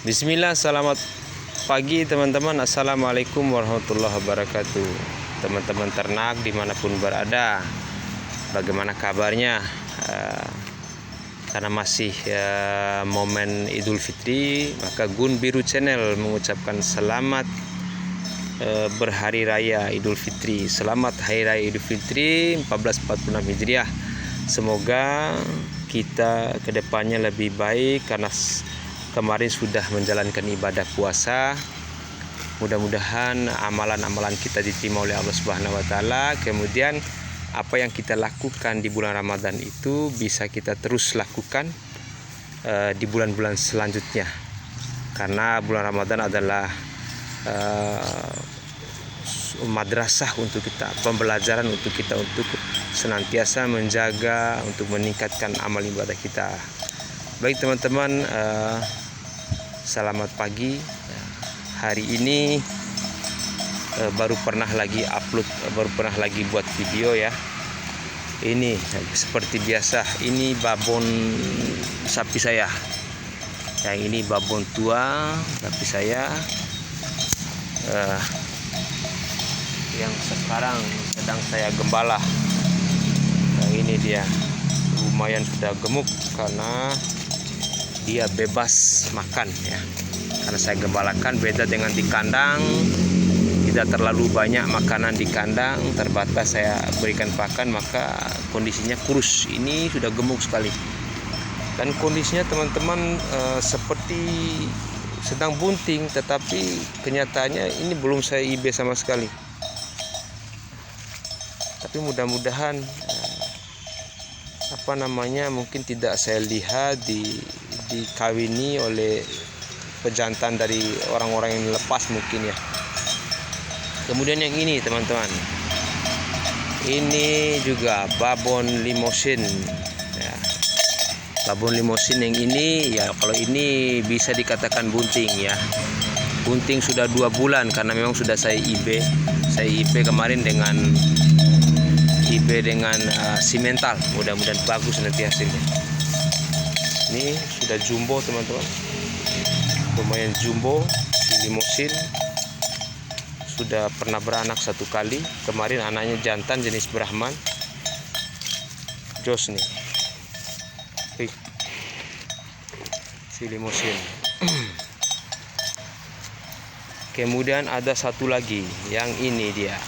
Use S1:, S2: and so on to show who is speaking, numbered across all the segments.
S1: Bismillah, selamat pagi teman-teman. Assalamualaikum warahmatullahi wabarakatuh. Teman-teman ternak dimanapun berada, bagaimana kabarnya? Karena masih momen Idul Fitri, maka Gun Biru Channel mengucapkan selamat berhari raya Idul Fitri. Selamat Hari Raya Idul Fitri 1446 Hijriah. Semoga kita kedepannya lebih baik karena kemarin sudah menjalankan ibadah puasa. Mudah-mudahan amalan-amalan kita diterima oleh Allah Subhanahu wa taala. Kemudian apa yang kita lakukan di bulan Ramadan itu bisa kita terus lakukan di bulan-bulan selanjutnya. Karena bulan Ramadan adalah madrasah untuk kita, pembelajaran untuk kita untuk senantiasa menjaga, untuk meningkatkan amal ibadah kita. Baik teman-teman, selamat pagi. Hari ini baru pernah lagi buat video ya. Ini seperti biasa, ini babon sapi saya. Yang ini babon tua sapi saya, yang sekarang sedang saya gembala. Nah, ini dia lumayan sudah gemuk karena dia bebas makan ya. Karena saya gembalakan, beda dengan di kandang, tidak terlalu banyak makanan di kandang, terbatas saya berikan pakan, maka kondisinya kurus. Ini sudah gemuk sekali. Dan kondisinya teman-teman seperti sedang bunting, tetapi kenyataannya ini belum saya IB sama sekali. Tapi mudah-mudahan mungkin tidak saya lihat dikawini oleh pejantan dari orang-orang yang lepas mungkin ya. Kemudian yang ini teman-teman, ini juga babon limosin ya. Babon limosin yang ini ya, kalau ini bisa dikatakan bunting ya. Bunting sudah 2 bulan karena memang sudah saya IB. Saya IB kemarin dengan simental. Mudah-mudahan bagus nanti hasilnya. Ini sudah jumbo teman-teman, lumayan jumbo. Di limosin sudah pernah beranak 1 kali. Kemarin anaknya jantan jenis Brahman. Jos nih, si limosin. Kemudian ada satu lagi, yang ini dia.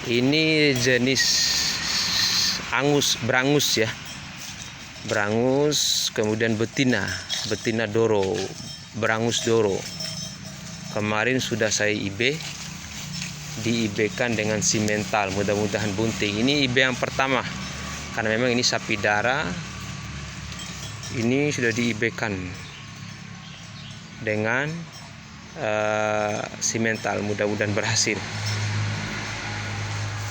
S1: Ini jenis berangus ya. Berangus, kemudian betina doro, berangus doro. Kemarin sudah saya IB, di-IB-kan dengan simental, mudah-mudahan bunting. Ini IB yang pertama, karena memang ini sapi darah. Ini sudah di-IB-kan dengan simental, mudah-mudahan berhasil.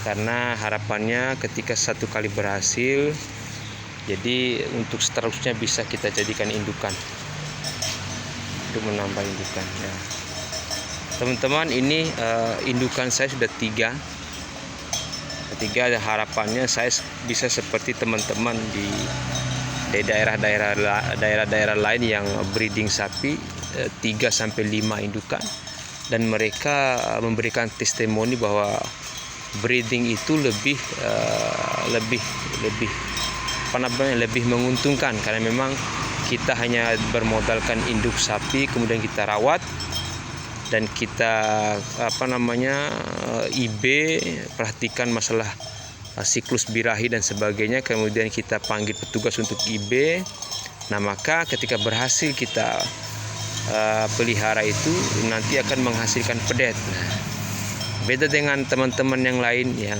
S1: Karena harapannya ketika 1 kali berhasil, jadi untuk seterusnya bisa kita jadikan indukan untuk menambah indukan ya. Teman-teman, ini indukan saya sudah 3. Dan harapannya saya bisa seperti teman-teman di daerah-daerah lain yang breeding sapi 3-5 indukan, dan mereka memberikan testimoni bahwa breeding itu lebih menguntungkan, karena memang kita hanya bermodalkan induk sapi, kemudian kita rawat dan kita IB, perhatikan masalah siklus birahi dan sebagainya, kemudian kita panggil petugas untuk IB. Nah, maka ketika berhasil kita pelihara itu nanti akan menghasilkan pedet. Nah, beda dengan teman-teman yang lain yang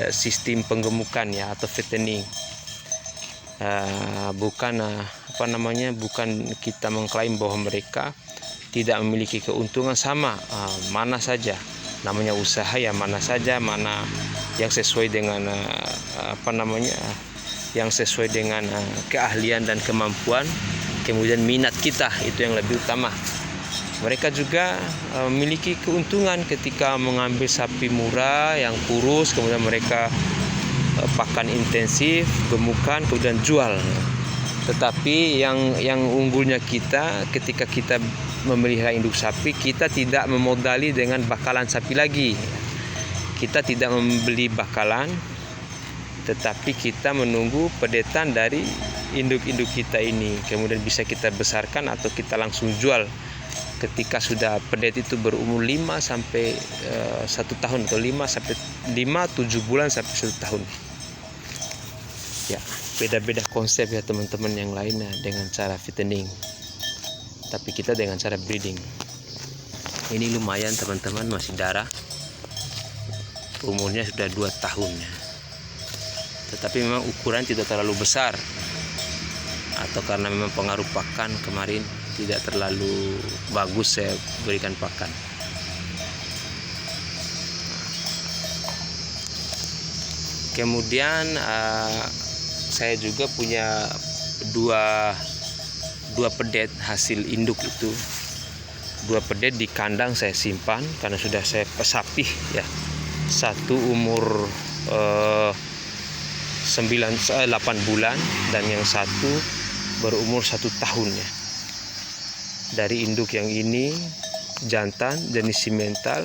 S1: sistem penggemukan ya, atau fattening. Bukan kita mengklaim bahwa mereka tidak memiliki keuntungan. Sama mana saja namanya usaha ya, mana saja, mana yang sesuai dengan keahlian dan kemampuan, kemudian minat kita, itu yang lebih utama. Mereka juga memiliki keuntungan ketika mengambil sapi murah yang kurus, kemudian mereka pakan intensif, gemukan, kemudian jual. Tetapi yang unggulnya kita, ketika kita memelihara induk sapi, kita tidak memodali dengan bakalan sapi lagi. Kita tidak membeli bakalan, tetapi kita menunggu pedetan dari induk-induk kita ini. Kemudian bisa kita besarkan atau kita langsung jual ketika sudah pedet itu berumur 5 sampai 1 tahun, atau 5 7 bulan sampai 1 tahun. Ya, beda-beda konsep ya teman-teman yang lainnya dengan cara fattening. Tapi kita dengan cara breeding. Ini lumayan teman-teman, masih darah. Umurnya sudah 2 tahun ya. Tetapi memang ukuran tidak terlalu besar. Atau karena memang pengaruh pakan kemarin tidak terlalu bagus saya berikan pakan. Kemudian saya juga punya dua pedet hasil induk itu. 2 pedet di kandang saya simpan karena sudah saya pesapih ya. Satu umur 8 bulan dan yang satu berumur 1 tahun ya. Dari induk yang ini jantan jenis simental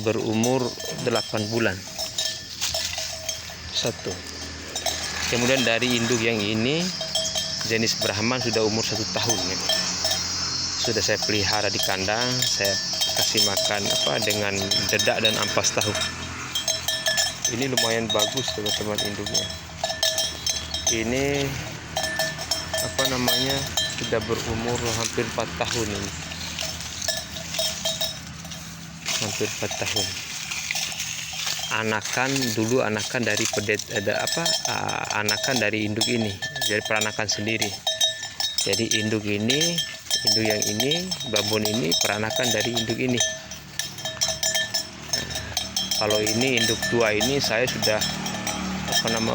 S1: berumur 8 bulan. 1. Kemudian dari induk yang ini jenis Brahman sudah umur 1 tahun ya. Sudah saya pelihara di kandang, saya kasih makan dengan dedak dan ampas tahu. Ini lumayan bagus teman-teman induknya. Ini sudah berumur hampir 4 tahun ini. Hampir 4 tahun. Anakan dari pedet anakan dari induk ini, dari peranakan sendiri. Jadi induk yang ini, babon ini peranakan dari induk ini. Kalau ini induk tua ini saya sudah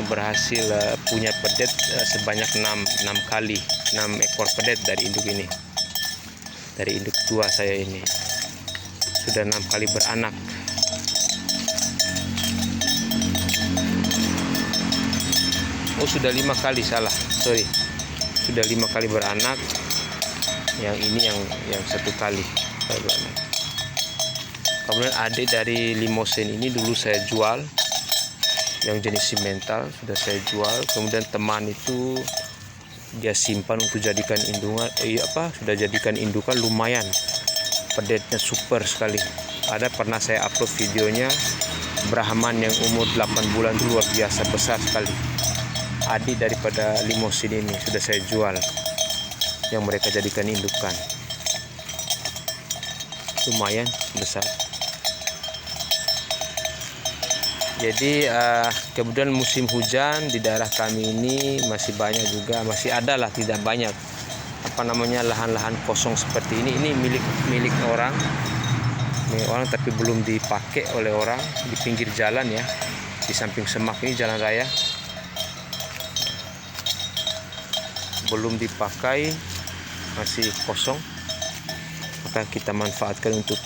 S1: berhasil punya pedet sebanyak 6 ekor pedet dari induk ini. Dari induk tua saya ini sudah 6 kali beranak. Sudah 5 kali, sudah 5 kali beranak. Yang ini yang 1 kali beranak. Kemudian adik dari Limousin ini dulu saya jual, yang jenis simental sudah saya jual. Kemudian teman itu dia simpan untuk jadikan sudah jadikan indukan lumayan, pedetnya super sekali. Pernah saya upload videonya, Brahman yang umur 8 bulan itu luar biasa besar sekali. Adik daripada Limousin ini sudah saya jual, yang mereka jadikan indukan, lumayan besar. Jadi kemudian musim hujan di daerah kami ini masih banyak juga, masih ada lah, tidak banyak lahan-lahan kosong seperti ini. Ini milik orang, tapi belum dipakai oleh orang, di pinggir jalan ya, di samping semak ini, jalan raya, belum dipakai, masih kosong. Maka kita manfaatkan untuk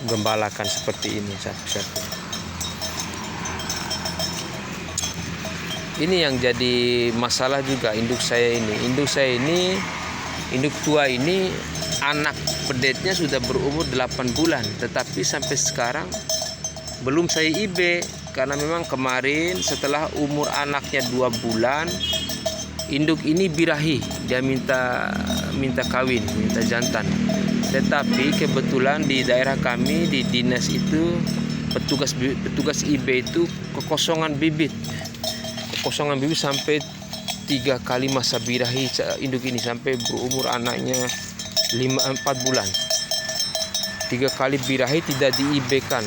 S1: gembalakan seperti ini satu-satu. Ini yang jadi masalah juga induk saya ini. Induk tua ini anak pedetnya sudah berumur 8 bulan, tetapi sampai sekarang belum saya IB, karena memang kemarin setelah umur anaknya 2 bulan, induk ini birahi, dia minta kawin, minta jantan. Tetapi kebetulan di daerah kami di dinas itu petugas IB itu kekosongan bibit sampai 3 kali masa birahi induk ini sampai berumur anaknya 4 bulan. 3 kali birahi tidak di-IB-kan.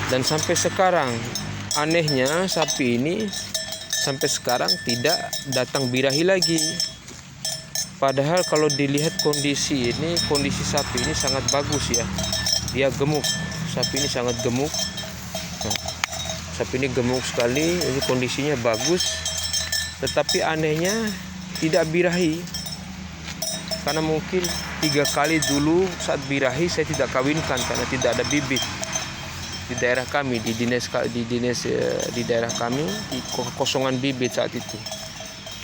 S1: Dan sampai sekarang anehnya sapi ini sampai sekarang tidak datang birahi lagi. Padahal kalau dilihat kondisi sapi ini sangat bagus ya. Dia gemuk. Sapi ini sangat gemuk. Sapi ini gemuk sekali, ini kondisinya bagus. Tetapi anehnya tidak birahi. Karena mungkin 3 kali dulu saat birahi saya tidak kawinkan karena tidak ada bibit. Di daerah kami, di daerah kami, di kekosongan bibit saat itu.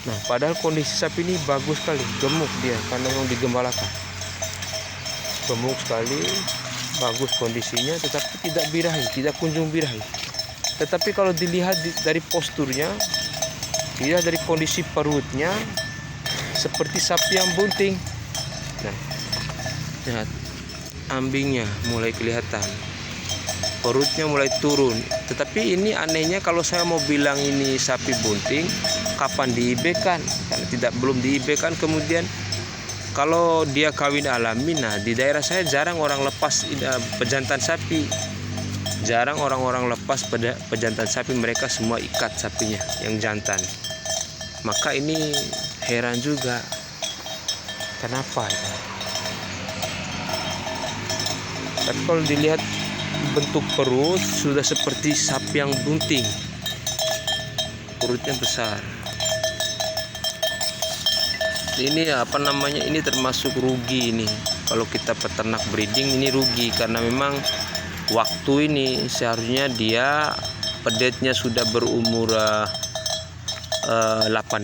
S1: Nah, padahal kondisi sapi ini bagus sekali, gemuk dia karena memang digembalakan. Gemuk sekali, bagus kondisinya, tetapi tidak birahi, tidak kunjung birahi. Tetapi kalau dilihat dari posturnya, dilihat dari kondisi perutnya, seperti sapi yang bunting. Nah, lihat ambingnya mulai kelihatan, perutnya mulai turun. Tetapi ini anehnya, kalau saya mau bilang ini sapi bunting, kapan diibekan? Karena belum diibekan. Kemudian kalau dia kawin alami, nah di daerah saya jarang orang lepas pejantan sapi, jarang orang-orang lepas pejantan sapi, mereka semua ikat sapinya yang jantan. Maka ini heran juga, kenapa ya? Tapi kalau dilihat bentuk perut sudah seperti sapi yang bunting, perutnya besar. Ini apa namanya, ini termasuk rugi ini kalau kita peternak breeding, ini rugi karena memang waktu ini seharusnya dia pedetnya sudah berumur 8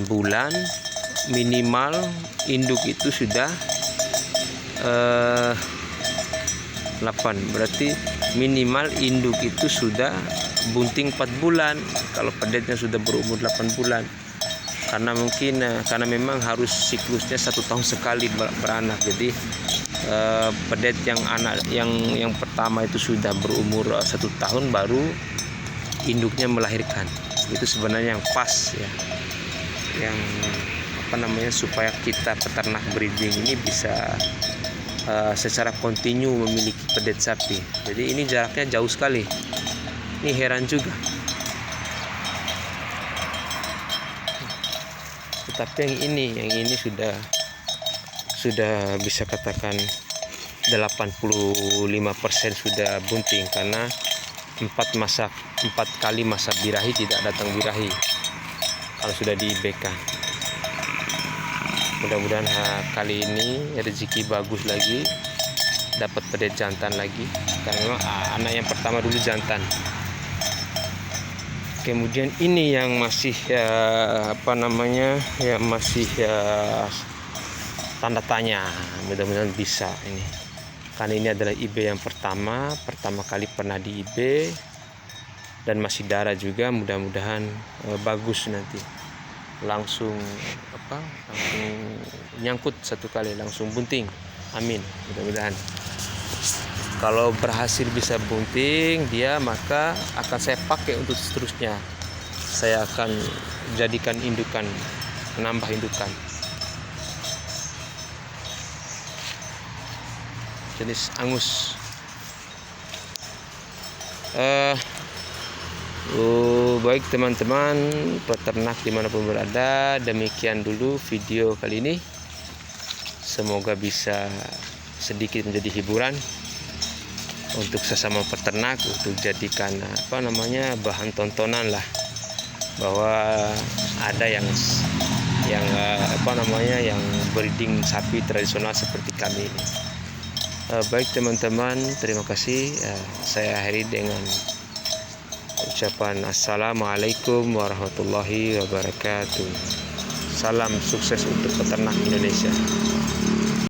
S1: bulan minimal, induk itu sudah 8, berarti minimal induk itu sudah bunting 4 bulan kalau pedetnya sudah berumur 8 bulan. Karena mungkin karena memang harus siklusnya 1 tahun sekali beranak. Jadi pedet yang anak yang pertama itu sudah berumur 1 tahun baru induknya melahirkan. Itu sebenarnya yang pas ya, yang apa namanya, supaya kita peternak breeding ini bisa secara kontinu memiliki pedet sapi. Jadi ini jaraknya jauh sekali. Ini heran juga. Tetapi yang ini sudah bisa katakan 85% sudah bunting, karena 4 kali masa birahi tidak datang birahi kalau sudah diibekan. Mudah-mudahan kali ini rezeki bagus lagi, dapat pedet jantan lagi, karena memang anak yang pertama dulu jantan. Kemudian ini yang masih apa namanya, yang masih tanda tanya, mudah-mudahan bisa ini, karena ini adalah IB yang pertama kali pernah di IB dan masih darah juga. Mudah-mudahan bagus nanti, langsung nyangkut 1 kali langsung bunting, amin. Mudah-mudahan kalau berhasil bisa bunting dia, maka akan saya pakai untuk seterusnya. Saya akan jadikan indukan, menambah indukan. Jenis angus. Baik teman-teman peternak dimanapun berada, demikian dulu video kali ini. Semoga bisa sedikit menjadi hiburan untuk sesama peternak, untuk jadikan apa namanya, bahan tontonan lah, bahwa ada yang apa namanya, yang breeding sapi tradisional seperti kami ini. Baik teman-teman, terima kasih. Saya akhiri dengan ucapan assalamualaikum warahmatullahi wabarakatuh. Salam sukses untuk peternak Indonesia.